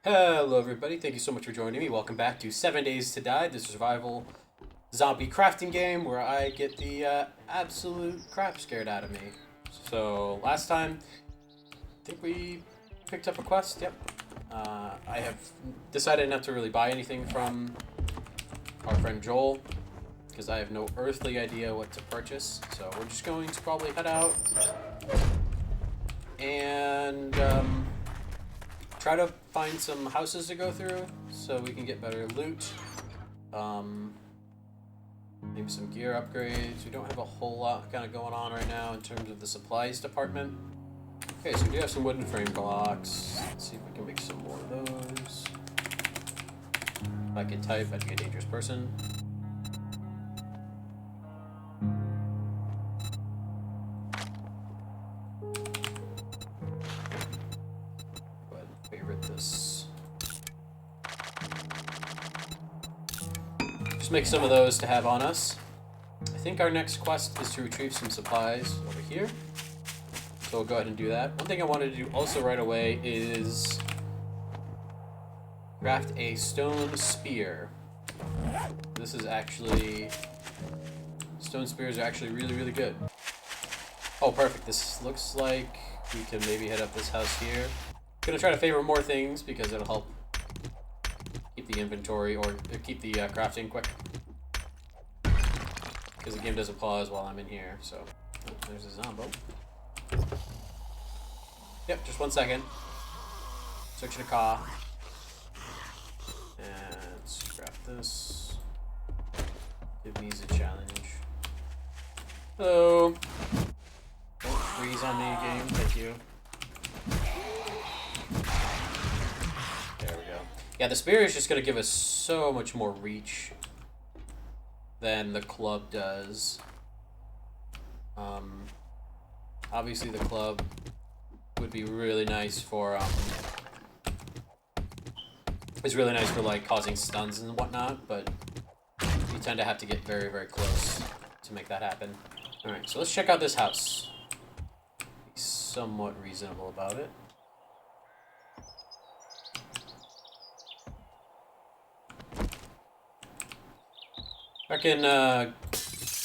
Hello everybody, thank you so much for joining me. Welcome back to 7 Days to Die, the survival zombie crafting game where I get the absolute crap scared out of me. So last time, I think we picked up a quest, yep. I have decided not to really buy anything from our friend Joel because I have no earthly idea what to purchase. So we're just going to probably head out and try to find some houses to go through so we can get better loot. Maybe some gear upgrades. We don't have a whole lot kind of going on right now in terms of the supplies department. Okay, so we do have some wooden frame blocks. Let's see if we can make some more of those. If I could type, I'd be a dangerous person. Just make some of those to have on us. I think our next quest is to retrieve some supplies over here. So we'll go ahead and do that. One thing I wanted to do also right away is craft a stone spear. This is actually... Stone spears are actually really, really good. Oh, perfect. This looks like we can maybe head up this house here. I'm gonna try to favor more things because it'll help keep the inventory or keep the crafting quick. Because the game doesn't pause while I'm in here, so... Oh, there's a zombo. Yep, just 1 second. Searching a car. And scrap this. Give me the challenge. Hello! Don't freeze on me, game. Thank you. There we go. Yeah, the spear is just going to give us so much more reach than the club does. Obviously the club would be really nice for it's really nice for like causing stuns and whatnot, but you tend to have to get very, very close to make that happen. Alright, so let's check out this house. Be somewhat reasonable about it. I reckon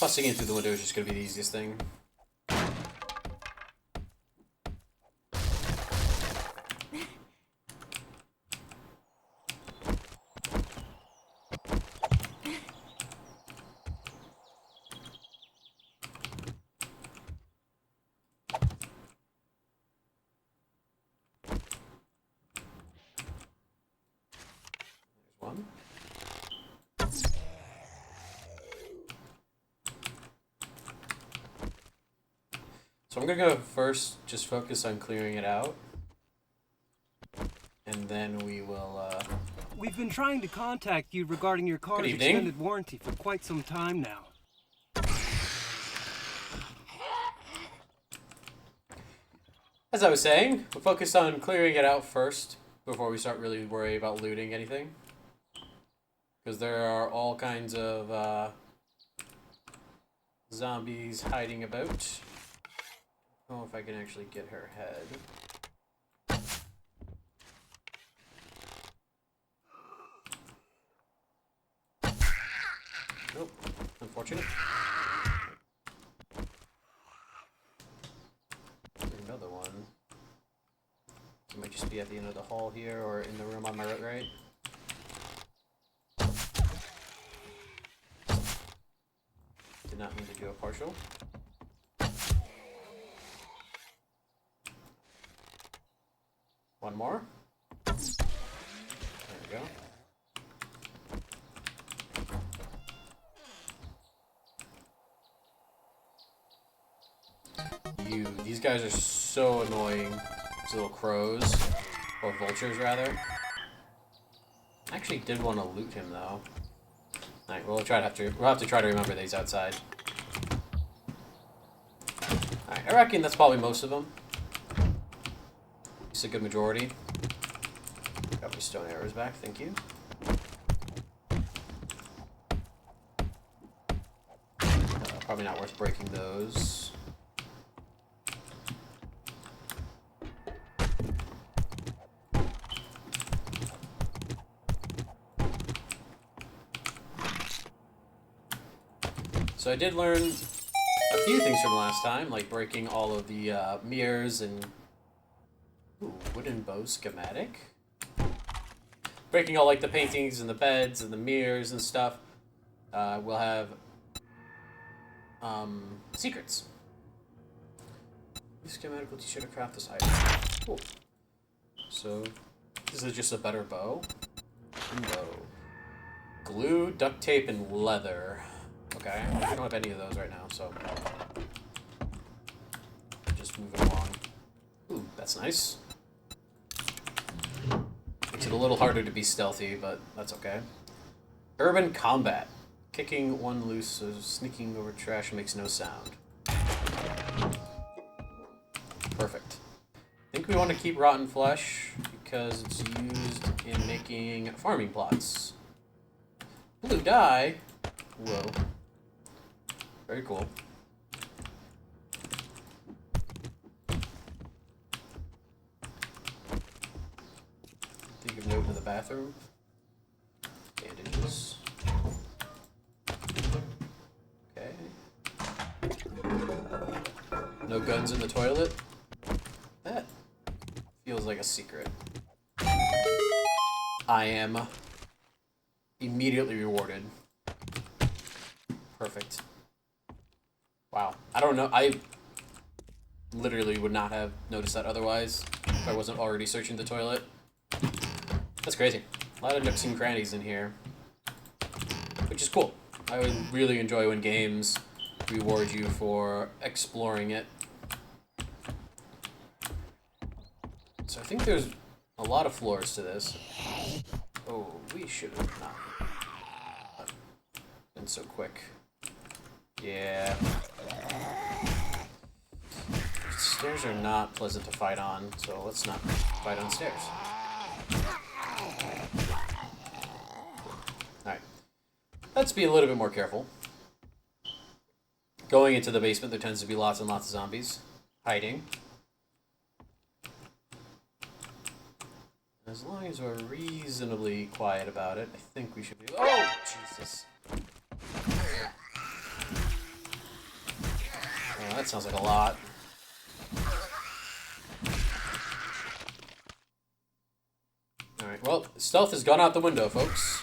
busting in through the window is just going to be the easiest thing. There's one. So I'm gonna go first, just focus on clearing it out, and then we will, We've been trying to contact you regarding your car's extended warranty for quite some time now. As I was saying, we'll focus on clearing it out first, before we start really worrying about looting anything. Because there are all kinds of, zombies hiding about. Oh, if I can actually get her head. Nope. Unfortunate. There's another one. It might just be at the end of the hall here, or in the room on my right. Did not mean to do a partial. One more. There we go. These guys are so annoying. These little crows. Or vultures, rather. I actually did want to loot him, though. Alright, we'll have to try to remember these outside. Alright, I reckon that's probably most of them. It's a good majority. Got my stone arrows back, thank you. Probably not worth breaking those. So I did learn a few things from last time, like breaking all of the mirrors and... Ooh, wooden bow schematic. Breaking all like the paintings and the beds and the mirrors and stuff. We'll have secrets. Schematic will teach you to craft this item. Cool. So this is just a better bow. Bow. Glue, duct tape, and leather. Okay, we don't have any of those right now, so just moving along. Ooh, that's nice. Makes it a little harder to be stealthy, but that's okay. Urban combat. Kicking one loose, so sneaking over trash makes no sound. Perfect. I think we want to keep rotten flesh because it's used in making farming plots. Blue dye. Whoa. Very cool. Think of note in the bathroom. Bandages. Okay. No guns in the toilet. That feels like a secret. I am immediately rewarded. Perfect. Wow. I don't know. I literally would not have noticed that otherwise if I wasn't already searching the toilet. That's crazy. A lot of nooks and crannies in here, which is cool. I would really enjoy when games reward you for exploring it. So I think there's a lot of floors to this. Oh, we should have not been so quick. Yeah. Stairs are not pleasant to fight on, so let's not fight on stairs. Alright. Let's be a little bit more careful. Going into the basement, there tends to be lots and lots of zombies hiding. As long as we're reasonably quiet about it, I think we should be... Oh, Jesus. Oh, that sounds like a lot. Alright, well, stealth has gone out the window, folks.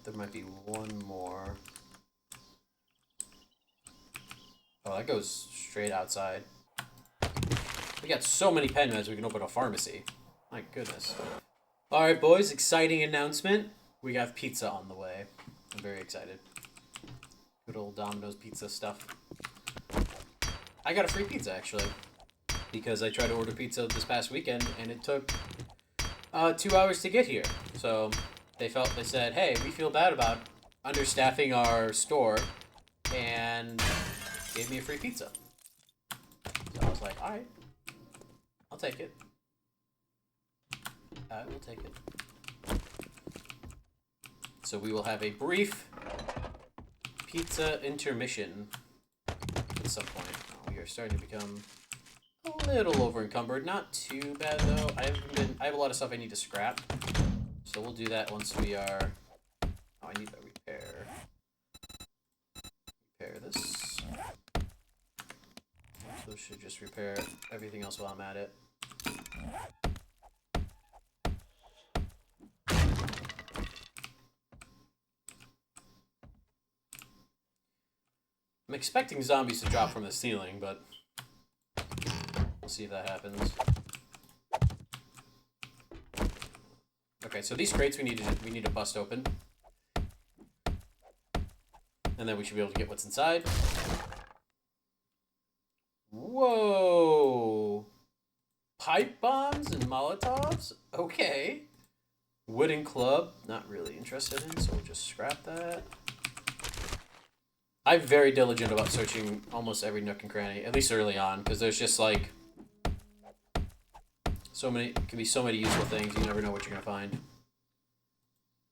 There might be one more. Oh, that goes straight outside. We got so many pen meds we can open a pharmacy. My goodness. Alright, boys, exciting announcement. We got pizza on the way. I'm very excited. Good old Domino's pizza stuff. I got a free pizza, actually. Because I tried to order pizza this past weekend, and it took 2 hours to get here. So... They said, hey, we feel bad about understaffing our store, and gave me a free pizza. So I was like, alright, I'll take it. I will take it. So we will have a brief pizza intermission at some point. Oh, we are starting to become a little over encumbered. Not too bad though. I have a lot of stuff I need to scrap. So we'll do that once we are... Oh, I need to repair this. So it should just repair everything else while I'm at it. I'm expecting zombies to drop from the ceiling, but we'll see if that happens. Okay, so these crates we need to bust open. And then we should be able to get what's inside. Whoa! Pipe bombs and Molotovs? Okay. Wooden club, not really interested in, so we'll just scrap that. I'm very diligent about searching almost every nook and cranny, at least early on, because there's just like so many, it can be so many useful things, you never know what you're gonna find.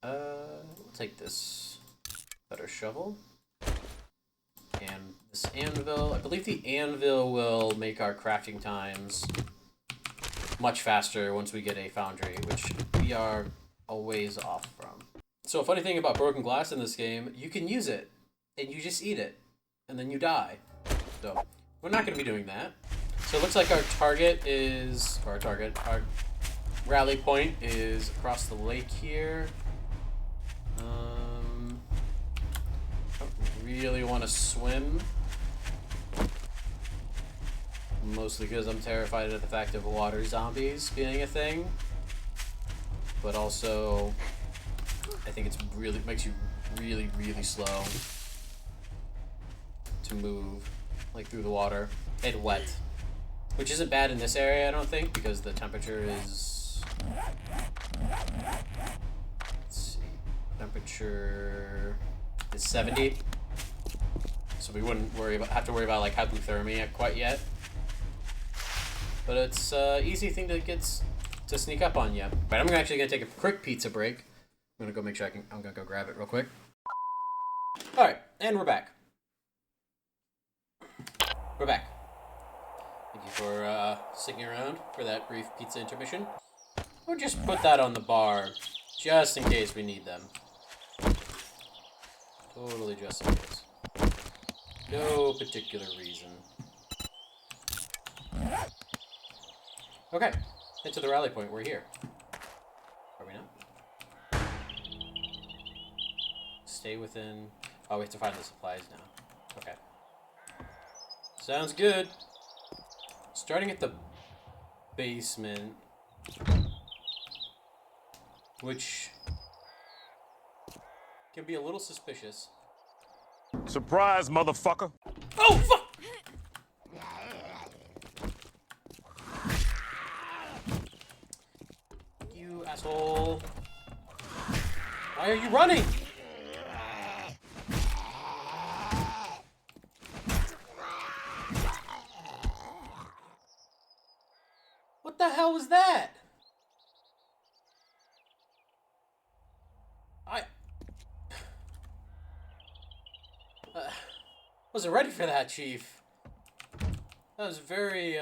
We'll take this. Better shovel. And this anvil. I believe the anvil will make our crafting times much faster once we get a foundry, which we are a ways off from. So a funny thing about broken glass in this game, you can use it, and you just eat it, and then you die. So we're not going to be doing that. So it looks like our target is, or our rally point is across the lake here. Don't really want to swim. Mostly because I'm terrified of the fact of water zombies being a thing. But also, I think it's really, makes you really, really slow to move, like, through the water and wet. Which isn't bad in this area, I don't think, because the temperature is... Let's see. Temperature is 70. So we wouldn't have to worry about like hypothermia quite yet. But it's an easy thing to sneak up on you. But I'm actually gonna take a quick pizza break. I'm gonna go make sure I'm gonna go grab it real quick. All right, and we're back. We're back. Thank you for sticking around for that brief pizza intermission. We'll just put that on the bar, just in case we need them. Totally just in case. No particular reason. Okay, head to the rally point. We're here. Are we not? Stay within... Oh, we have to find the supplies now. Okay. Sounds good. Starting at the basement, which can be a little suspicious. Surprise, motherfucker! Oh, fuck! You asshole. Why are you running? What the hell was that? Wasn't ready for that, Chief. That was very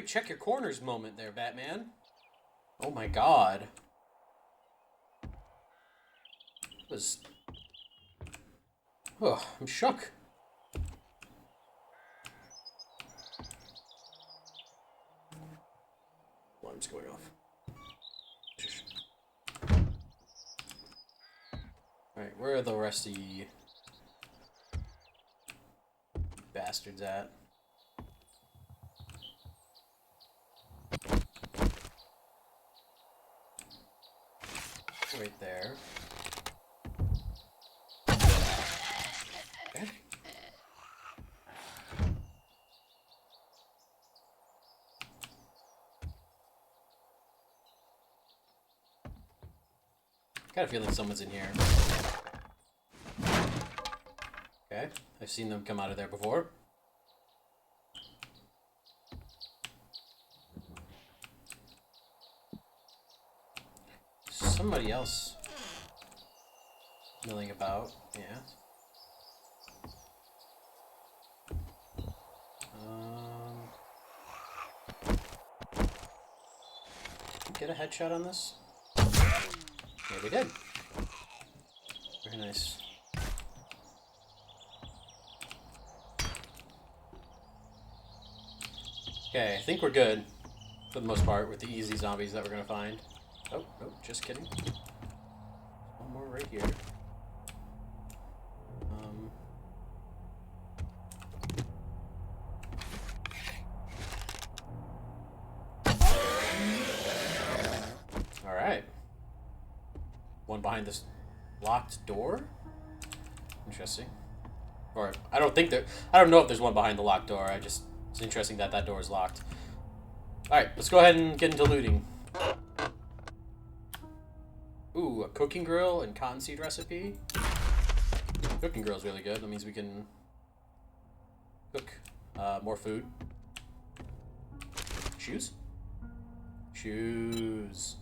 check your corners moment there, Batman. Oh my God. It was... Oh, I'm shook. Alarm's going off. Alright, where are the rest of you bastards at? Right there. Okay. Got a feeling someone's in here. Okay, I've seen them come out of there before. Somebody else milling about, yeah. Get a headshot on this? Yeah, we did. Very nice. Okay, I think we're good for the most part with the easy zombies that we're gonna find. Oh, no, just kidding. One more right here. Alright. One behind this locked door? Interesting. Or, I don't know if there's one behind the locked door. It's interesting that that door is locked. Alright, let's go ahead and get into looting. Ooh, a cooking grill and cottonseed recipe. Cooking grill is really good. That means we can cook more food. Shoes? Shoes.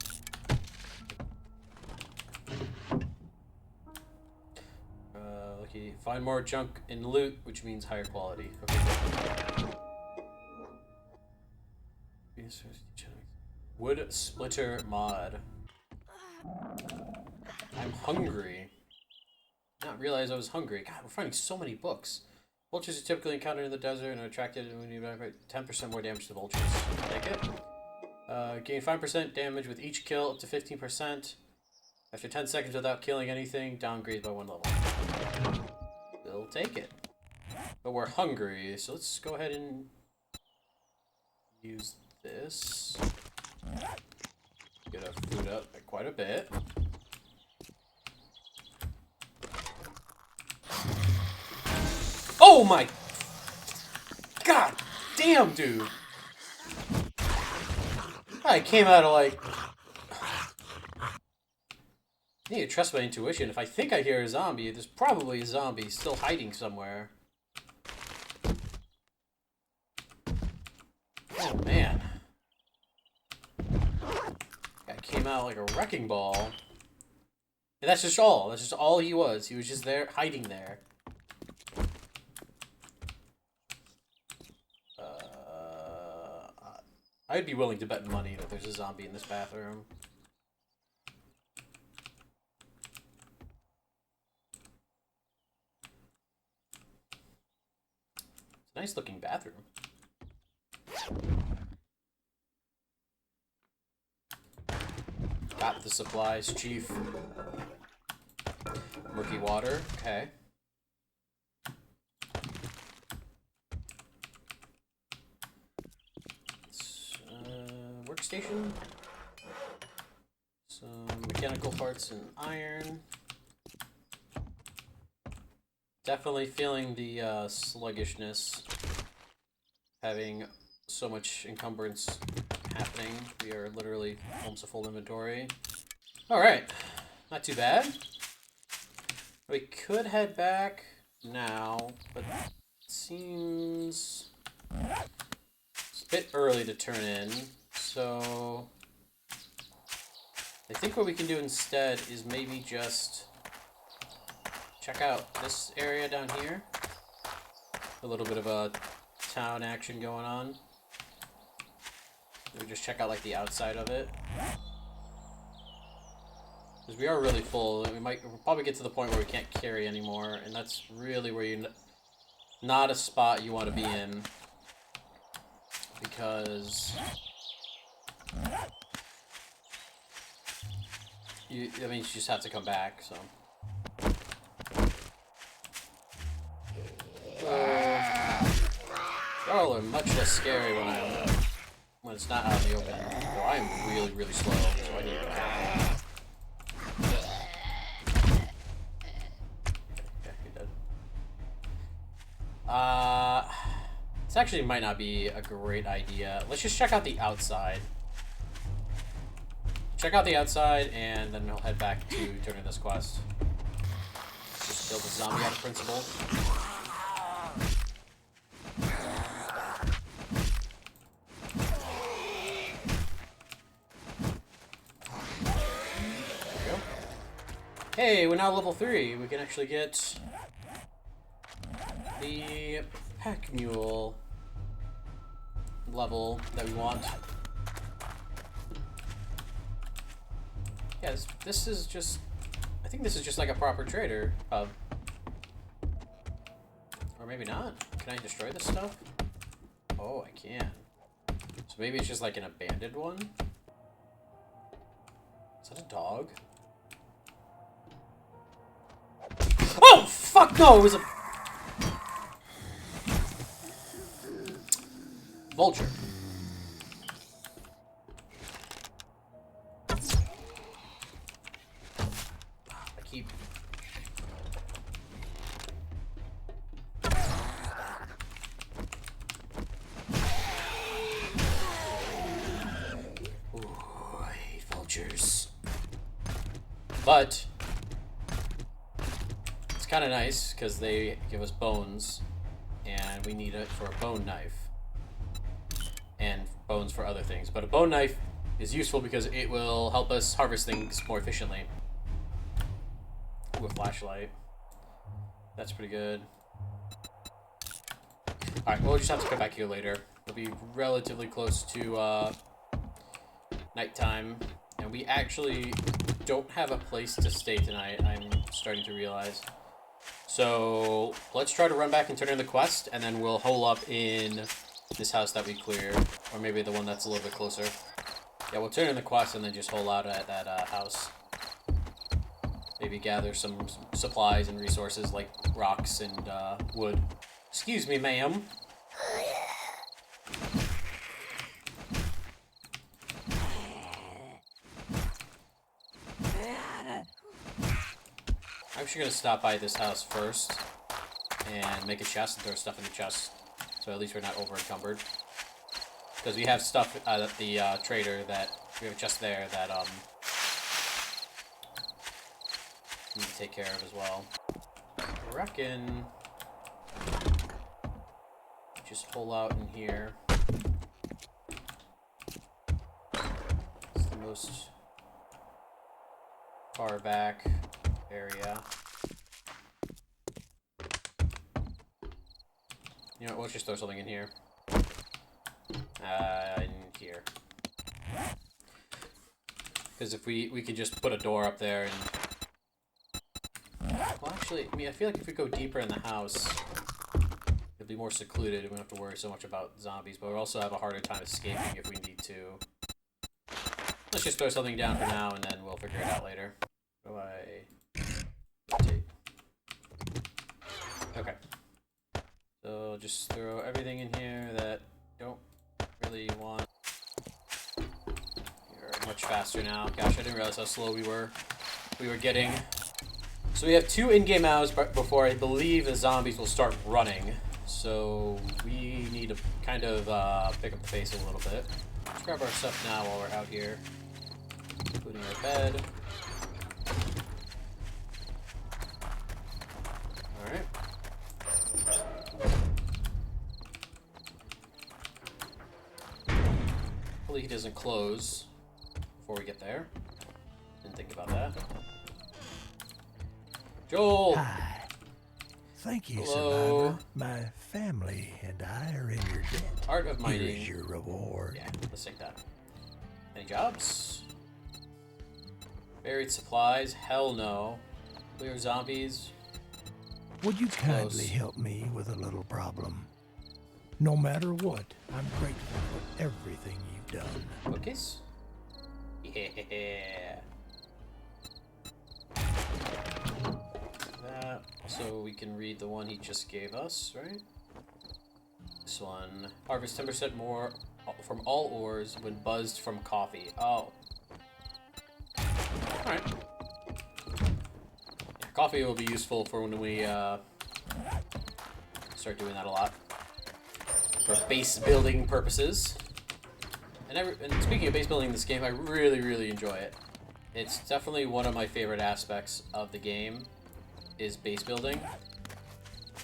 lucky. Find more junk and loot, which means higher quality. Okay, good. Wood splitter mod. I'm hungry. Did not realize I was hungry. God, we're finding so many books. Vultures are typically encountered in the desert and are attracted when you have 10% more damage to vultures. Take it. Gain 5% damage with each kill, up to 15%. After 10 seconds without killing anything, downgrade by 1 level. We'll take it. But we're hungry, so let's go ahead and use this. Get our food up by quite a bit. Oh my... God damn, dude! I came out of like... I need to trust my intuition. If I think I hear a zombie, there's probably a zombie still hiding somewhere. Oh man. Guy came out like a wrecking ball. And that's just all. That's just all he was. He was just there, hiding there. I'd be willing to bet money that there's a zombie in this bathroom. It's a nice looking bathroom. Got the supplies, chief. Murky water, okay. Workstation. Some mechanical parts and iron. Definitely feeling the sluggishness. Having so much encumbrance happening. We are literally almost a full inventory. Alright. Not too bad. We could head back now, but it seems it's a bit early to turn in. So I think what we can do instead is maybe just check out this area down here. A little bit of a town action going on. We just check out like the outside of it. Because we are really full. We'll probably get to the point where we can't carry anymore, and that's really where you're not a spot you want to be in. Because you just have to come back, so. Y'all are much less scary when it's not out in the open. So I'm really, really slow, so I need to be careful. Okay, you're dead. This actually might not be a great idea. Let's just check out the outside. Check out the outside, and then we'll head back to turn in this quest. Just kill the zombie out of principle. There we go. Hey, we're now level 3. We can actually get the pack mule level that we want. Yeah, this is just... I think this is just like a proper trader hub. Or maybe not. Can I destroy this stuff? Oh, I can. So maybe it's just like an abandoned one? Is that a dog? Oh, fuck no! It was a... vulture. But it's kind of nice because they give us bones, and we need it for a bone knife and bones for other things. But a bone knife is useful because it will help us harvest things more efficiently. Ooh, a flashlight. That's pretty good. Alright, we'll just have to come back here later. We'll be relatively close to nighttime. And we actually don't have a place to stay tonight, I'm starting to realize. So let's try to run back and turn in the quest, and then we'll hole up in this house that we cleared. Or maybe the one that's a little bit closer. Yeah, we'll turn in the quest and then just hole out at that house. Maybe gather some supplies and resources like rocks and wood. Excuse me, ma'am. I'm actually gonna stop by this house first and make a chest and throw stuff in the chest, so at least we're not over encumbered. Because we have stuff at the trader that we have a chest there that we need to take care of as well. I reckon just pull out in here. It's the most far back area. You know what, let's just throw something in here. In here. Because if we could just put a door up there and... Well, actually, I mean, I feel like if we go deeper in the house, it'll be more secluded and we don't have to worry so much about zombies, but we'll also have a harder time escaping if we need to. Let's just throw something down for now and then we'll figure it out later. How do I... rotate? Okay. So just throw everything in here that don't really want. You're much faster now. Gosh, I didn't realize how slow we were getting. So we have 2 in-game hours before I believe the zombies will start running. So we need to kind of pick up the pace a little bit. Let's grab our stuff now while we're out here, including our bed. All right. Hopefully he doesn't close before we get there. Didn't think about that. Joel! Hi. Thank you, Hello. Survivor. My family and I are in your debt. Art of mining. Here's your reward. Yeah, let's take that. Any jobs? Buried supplies? Hell no. Clear zombies? Would you kindly Close. help me with a little problem? No matter what, I'm grateful for everything you've done. Bookcase? Yeah. That. So we can read the one he just gave us, right? This one. Harvest 10% more from all ores when buzzed from coffee. Oh. Alright. Yeah, coffee will be useful for when we start doing that a lot. For base building purposes. And speaking of base building in this game, I really, really enjoy it. It's definitely one of my favorite aspects of the game, is base building.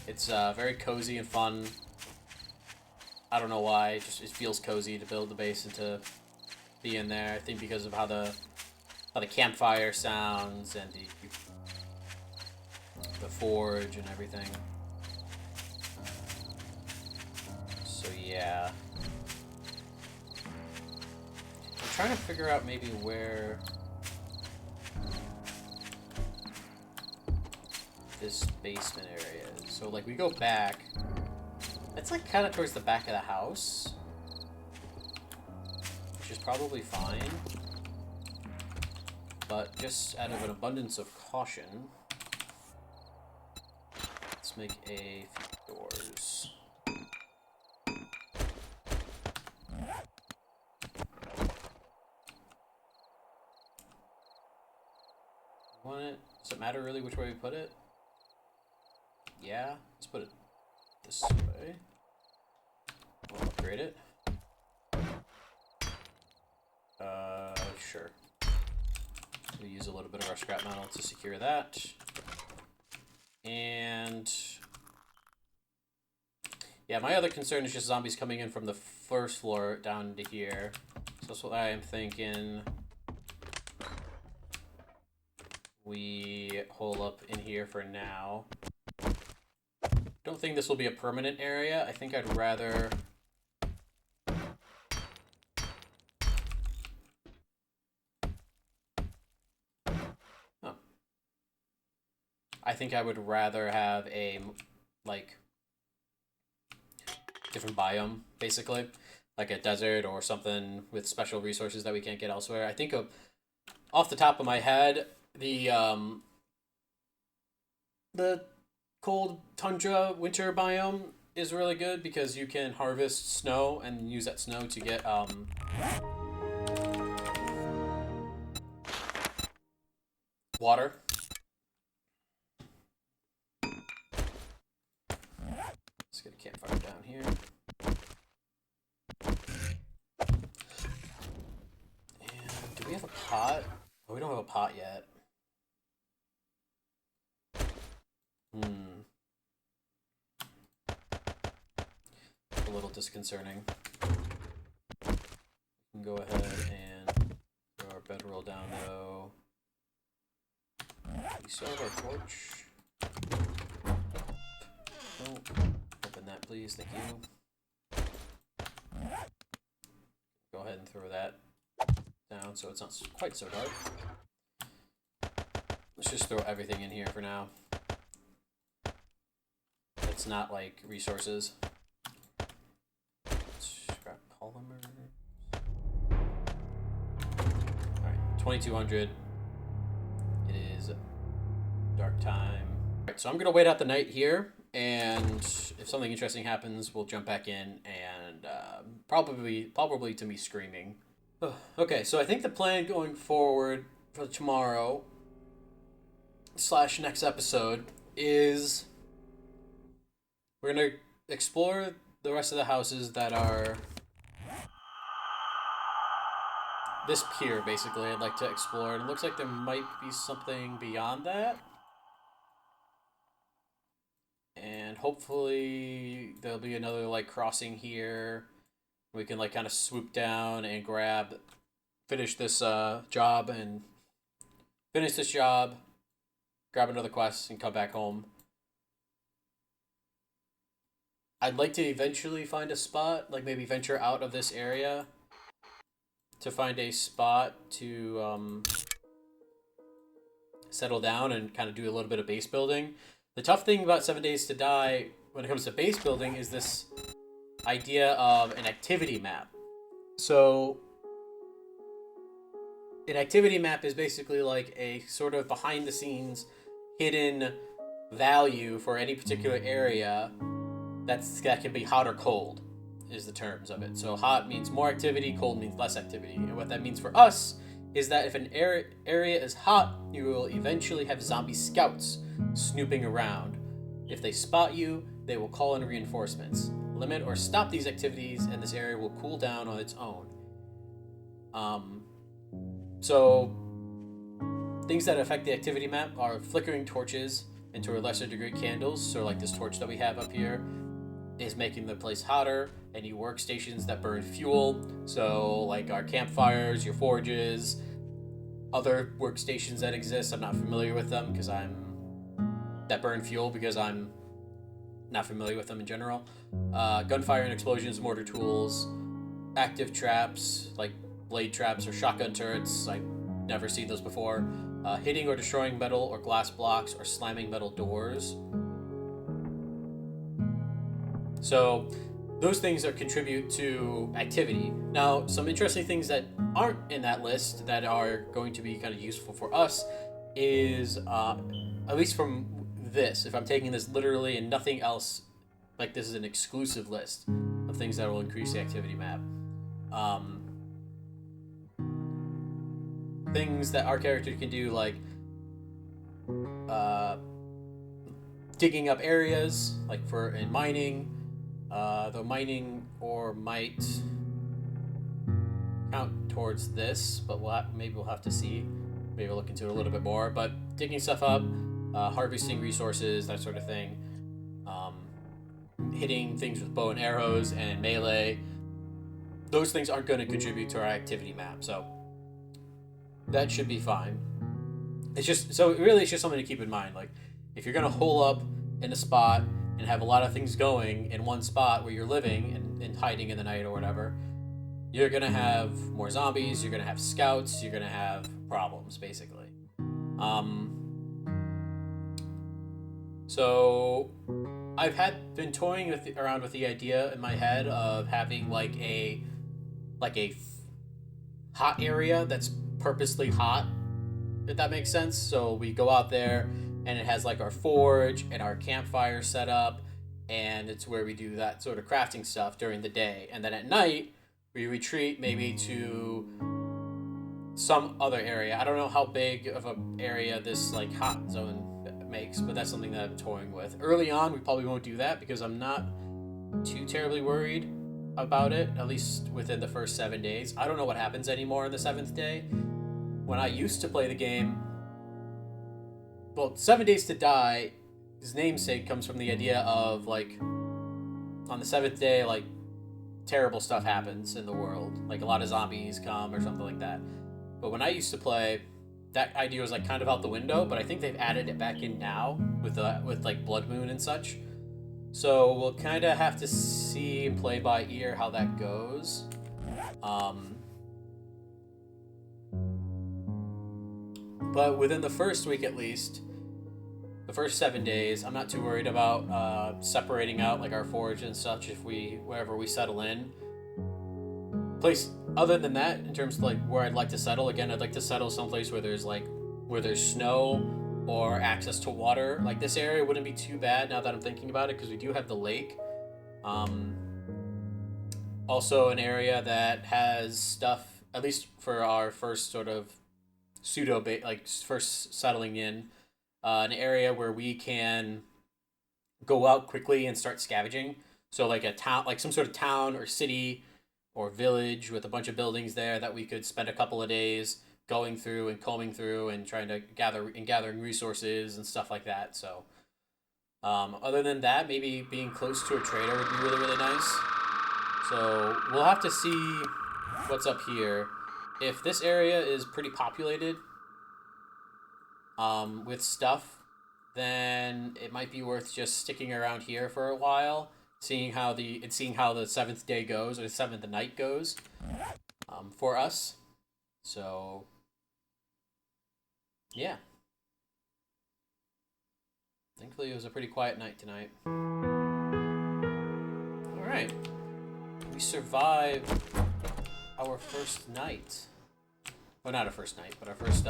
It's very cozy and fun. I don't know why, it feels cozy to build the base and to be in there. I think because of how the campfire sounds and the forge and everything. So yeah. I'm trying to figure out maybe where this basement area is. So like we go back. It's like kind of towards the back of the house, which is probably fine. But just out of an abundance of caution, let's make a few doors. Want it? Does it matter really which way we put it? Yeah, let's put it this way. We'll upgrade it. Sure. We'll use a little bit of our scrap metal to secure that. And yeah, my other concern is just zombies coming in from the first floor down to here. So that's what I am thinking. We hole up in here for now. don't think this will be a permanent area. I think I'd rather... Oh. I think I would rather have a, like, different biome, basically. Like a desert or something with special resources that we can't get elsewhere. I think off the top of my head, the cold tundra winter biome is really good because you can harvest snow and use that snow to get water. Let's get a campfire down here. And do we have a pot? Oh, we don't have a pot yet. A little disconcerting. We can go ahead and throw our bedroll down though. We still have our torch. Oh, open that please, thank you. Go ahead and throw that down so it's not quite so dark. Let's just throw everything in here for now. It's not like resources. Let's grab polymers. Alright, 2200. It is dark time. Alright, so I'm gonna wait out the night here, and if something interesting happens, we'll jump back in and probably to me screaming. Okay, so I think the plan going forward for tomorrow / next episode is we're gonna explore the rest of the houses that are this pier, basically. I'd like to explore, and it looks like there might be something beyond that. And hopefully there'll be another like crossing here. We can like kind of swoop down and finish this job, grab another quest, and come back home. I'd like to eventually find a spot, like maybe venture out of this area to find a spot to settle down and kind of do a little bit of base building. The tough thing about 7 Days to Die when it comes to base building is this idea of an activity map. So an activity map is basically like a sort of behind the scenes hidden value for any particular area that can be hot or cold is the terms of it. So hot means more activity, cold means less activity. And what that means for us is that if an area is hot, you will eventually have zombie scouts snooping around. If they spot you, they will call in reinforcements. Limit or stop these activities and this area will cool down on its own. So things that affect the activity map are flickering torches, and to a lesser degree candles. So like this torch that we have up here is making the place hotter. Any workstations that burn fuel, so like our campfires, your forges, other workstations that exist. I'm not familiar with them that burn fuel because I'm not familiar with them in general. Gunfire and explosions, mortar tools, active traps like blade traps or shotgun turrets. I've never seen those before. Hitting or destroying metal or glass blocks or slamming metal doors. So those things that contribute to activity. Now, some interesting things that aren't in that list that are going to be kind of useful for us is, at least from this, if I'm taking this literally and nothing else, like this is an exclusive list of things that will increase the activity map. Things that our character can do, like digging up areas, like in mining. Though mining or might count towards this, but maybe we'll have to see. Maybe we'll look into it a little bit more. But digging stuff up, harvesting resources, that sort of thing. Hitting things with bow and arrows and melee. Those things aren't going to contribute to our activity map, so that should be fine. It's just something to keep in mind. Like, if you're going to hole up in a spot and have a lot of things going in one spot where you're living and hiding in the night or whatever, you're gonna have more zombies, you're gonna have scouts, you're gonna have problems, basically. So I've been toying around with the idea in my head of having like a hot area that's purposely hot, if that makes sense. So we go out there and it has like our forge and our campfire set up, and it's where we do that sort of crafting stuff during the day, and then at night we retreat maybe to some other area. I don't know how big of an area this like hot zone makes, but that's something that I'm toying with. Early on we probably won't do that because I'm not too terribly worried about it, at least within the first 7 days. I don't know what happens anymore on the 7th day. When I used to play the game, well, 7 Days to Die, his namesake comes from the idea of like on the 7th day, like terrible stuff happens in the world, like a lot of zombies come or something like that. But when I used to play, that idea was like kind of out the window, but I think they've added it back in now with like Blood Moon and such. So we'll kind of have to see and play by ear how that goes. But within the first week at least, the first 7 days, I'm not too worried about separating out like our forge and such wherever we settle in. Place other than that, in terms of like where I'd like to settle, again, I'd like to settle someplace where there's snow or access to water. Like this area wouldn't be too bad now that I'm thinking about it, because we do have the lake. Also an area that has stuff, at least for our first sort of first settling in, an area where we can go out quickly and start scavenging. So like a town, like some sort of town or city or village with a bunch of buildings there that we could spend a couple of days going through and combing through and trying to gathering resources and stuff like that. So other than that, maybe being close to a trader would be really, really nice. So we'll have to see what's up here. If this area is pretty populated with stuff, then it might be worth just sticking around here for a while, seeing how the 7th day goes, or the 7th night goes, for us. So yeah, thankfully it was a pretty quiet night tonight. All right, we survived our first night. Well, not our first night, but our first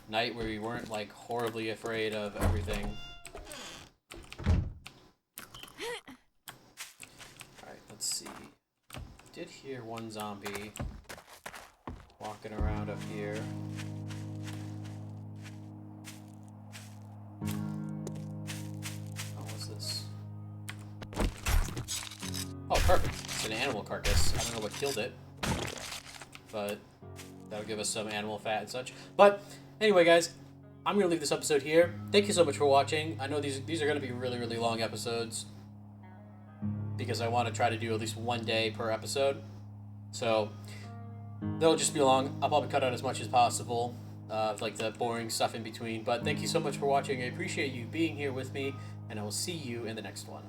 night where we weren't like horribly afraid of everything. Alright, let's see. Did hear one zombie walking around up here. Oh, what's this? Oh, perfect. It's an animal carcass. I don't know what killed it, but that'll give us some animal fat and such. But anyway, guys, I'm going to leave this episode here. Thank you so much for watching. I know these are going to be really, really long episodes because I want to try to do at least one day per episode. So they'll just be long. I'll probably cut out as much as possible, like the boring stuff in between. But thank you so much for watching. I appreciate you being here with me, and I will see you in the next one.